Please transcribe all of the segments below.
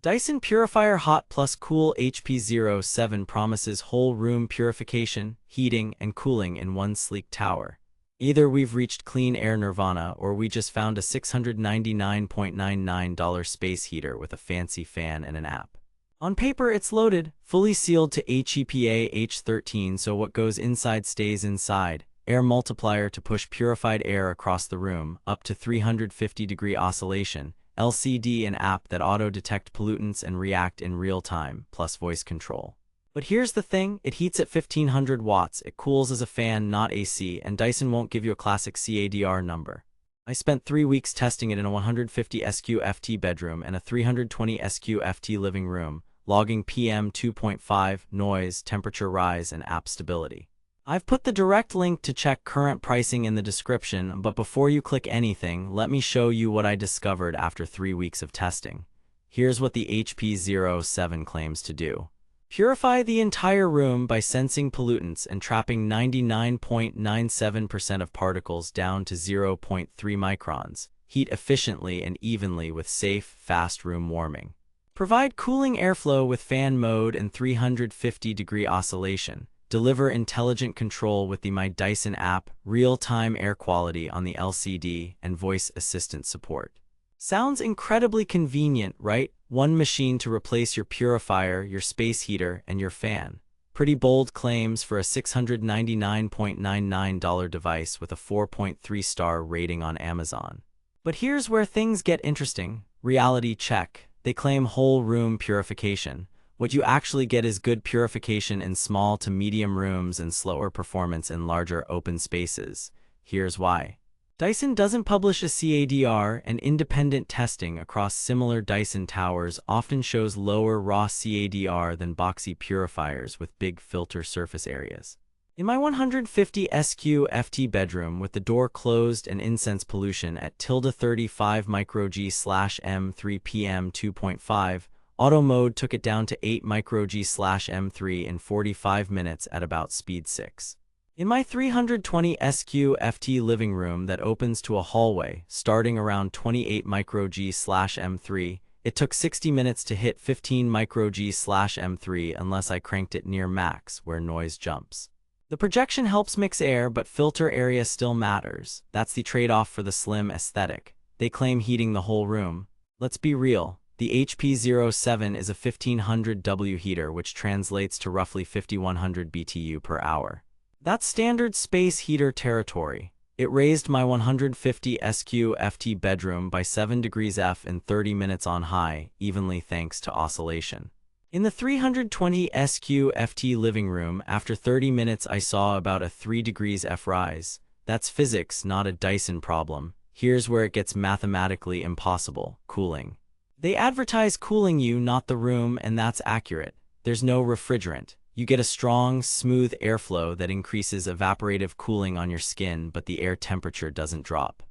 Dyson Purifier Hot+Cool HP07 promises whole room purification, heating, and cooling in one sleek tower. Either we've reached clean air nirvana or we just found a $699.99 space heater with a fancy fan and an app. On paper, it's loaded, fully sealed to HEPA H13, so what goes inside stays inside. Air multiplier to push purified air across the room, up to 350-degree oscillation. LCD and app that auto-detect pollutants and react in real time, plus voice control. But here's the thing, it heats at 1500 watts, it cools as a fan, not AC, and Dyson won't give you a classic CADR number. I spent 3 weeks testing it in a 150 SQ/FT bedroom and a 320 SQ/FT living room, logging PM 2.5, noise, temperature rise, and app stability. I've put the direct link to check current pricing in the description, but before you click anything, let me show you what I discovered after 3 weeks of testing. Here's what the HP07 claims to do. Purify the entire room by sensing pollutants and trapping 99.97% of particles down to 0.3 microns. Heat efficiently and evenly with safe, fast room warming. Provide cooling airflow with fan mode and 350-degree oscillation. Deliver intelligent control with the My Dyson app, real-time air quality on the LCD, and voice assistant support. Sounds incredibly convenient, right? One machine to replace your purifier, your space heater, and your fan. Pretty bold claims for a $699.99 device with a 4.3-star rating on Amazon. But here's where things get interesting. Reality check. They claim whole room purification. What you actually get is good purification in small to medium rooms and slower performance in larger open spaces. Here's why. Dyson doesn't publish a CADR, and independent testing across similar Dyson towers often shows lower raw CADR than boxy purifiers with big filter surface areas. In my 150 SQ/FT bedroom with the door closed and incense pollution at -35 μg/m3 PM 2.5, auto mode took it down to 8 μg/m3 in 45 minutes at about speed 6. In my 320 SQ/FT living room that opens to a hallway, starting around 28 μg/m3, it took 60 minutes to hit 15 μg/m3 unless I cranked it near max, where noise jumps. The projection helps mix air, but filter area still matters. That's the trade-off for the slim aesthetic. They claim heating the whole room. Let's be real. The HP07 is a 1500W heater, which translates to roughly 5100 BTU per hour. That's standard space heater territory. It raised my 150 SQ/FT bedroom by 7 degrees F in 30 minutes on high, evenly thanks to oscillation. In the 320 SQ/FT living room, after 30 minutes I saw about a 3 degrees F rise. That's physics, not a Dyson problem. Here's where it gets mathematically impossible: cooling. They advertise cooling you, not the room, and that's accurate. There's no refrigerant. You get a strong, smooth airflow that increases evaporative cooling on your skin, but the air temperature doesn't drop.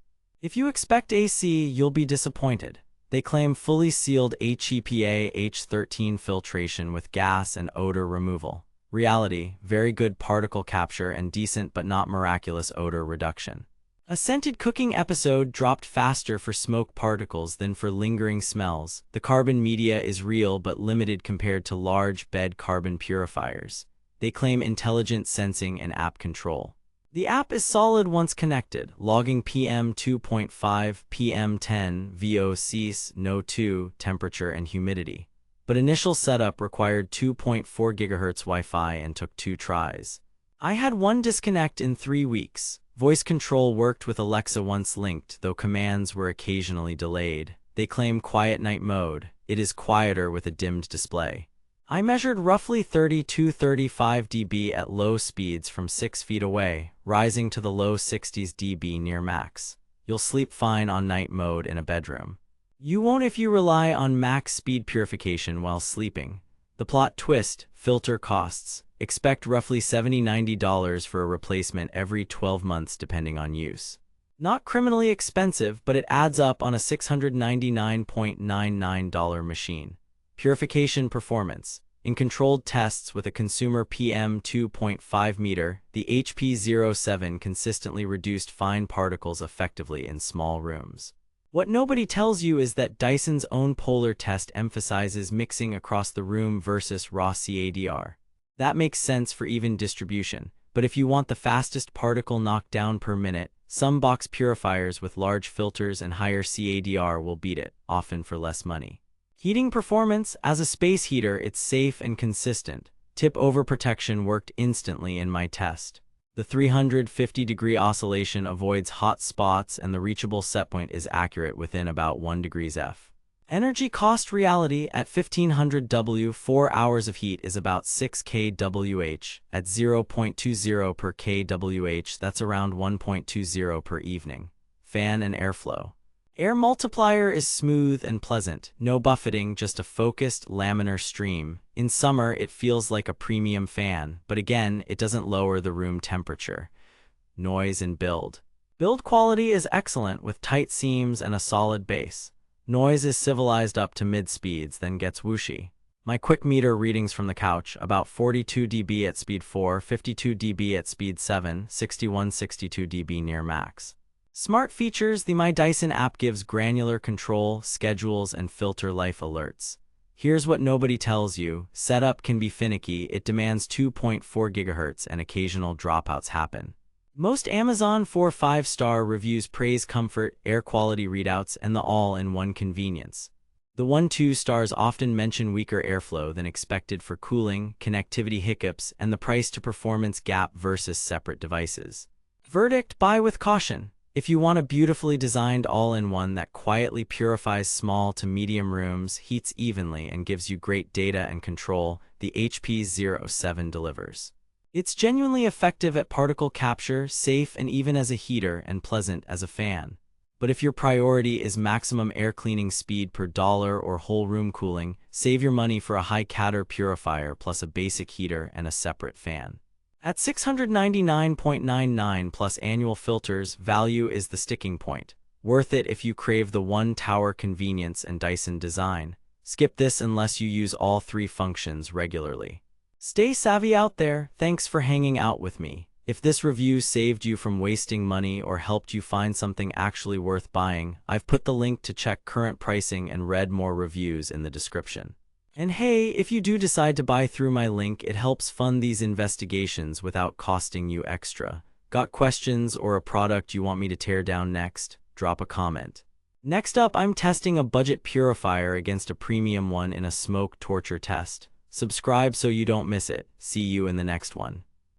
If you expect AC, you'll be disappointed. They claim fully sealed HEPA H13 filtration with gas and odor removal. Reality: very good particle capture and decent but not miraculous odor reduction. A scented cooking episode dropped faster for smoke particles than for lingering smells. The carbon media is real but limited compared to large bed carbon purifiers. They claim intelligent sensing and app control. The app is solid once connected, logging PM 2.5, PM 10, VOCs, NO2, temperature and humidity. But initial setup required 2.4 GHz Wi-Fi and took 2 tries. I had one disconnect in 3 weeks. Voice control worked with Alexa once linked, though commands were occasionally delayed. They claim quiet night mode. It is quieter with a dimmed display. I measured roughly 30–35 dB at low speeds from 6 feet away, rising to the low 60s dB near max. You'll sleep fine on night mode in a bedroom. You won't if you rely on max speed purification while sleeping. The plot twist: filter costs. Expect roughly $70–90 for a replacement every 12 months depending on use. Not criminally expensive, but it adds up on a $699.99 machine. Purification performance. In controlled tests with a consumer PM 2.5 meter, the HP07 consistently reduced fine particles effectively in small rooms. What nobody tells you is that Dyson's own polar test emphasizes mixing across the room versus raw CADR. That makes sense for even distribution, but if you want the fastest particle knockdown per minute, some box purifiers with large filters and higher CADR will beat it, often for less money. Heating performance: as a space heater, it's safe and consistent. Tip overprotection worked instantly in my test. The 350-degree oscillation avoids hot spots and the reachable setpoint is accurate within about 1 degrees F. Energy cost reality: at 1500 W, 4 hours of heat is about 6 kWh. At 0.20 per kWh, that's around 1.20 per evening. Fan and airflow: air multiplier is smooth and pleasant, no buffeting, just a focused, laminar stream. In summer, it feels like a premium fan, but again, it doesn't lower the room temperature. Noise and build. Build quality is excellent with tight seams and a solid base. Noise is civilized up to mid-speeds, then gets whooshy. My quick meter readings from the couch: about 42 dB at speed 4, 52 dB at speed 7, 61-62 dB near max. Smart features: the My Dyson app gives granular control, schedules, and filter life alerts. Here's what nobody tells you: setup can be finicky, it demands 2.4 GHz and occasional dropouts happen. Most Amazon 4-5-star reviews praise comfort, air quality readouts, and the all-in-one convenience. The 1-2 stars often mention weaker airflow than expected for cooling, connectivity hiccups, and the price-to-performance gap versus separate devices. Verdict: buy with caution. If you want a beautifully designed all-in-one that quietly purifies small to medium rooms, heats evenly, and gives you great data and control, the HP07 delivers. It's genuinely effective at particle capture, safe and even as a heater, and pleasant as a fan. But if your priority is maximum air cleaning speed per dollar or whole room cooling, save your money for a high CADR purifier plus a basic heater and a separate fan. At $699.99 plus annual filters, value is the sticking point. Worth it if you crave the one-tower convenience and Dyson design. Skip this unless you use all 3 functions regularly. Stay savvy out there. Thanks for hanging out with me. If this review saved you from wasting money or helped you find something actually worth buying, I've put the link to check current pricing and read more reviews in the description. And hey, if you do decide to buy through my link, it helps fund these investigations without costing you extra. Got questions or a product you want me to tear down next? Drop a comment. Next up, I'm testing a budget purifier against a premium one in a smoke torture test. Subscribe so you don't miss it. See you in the next one.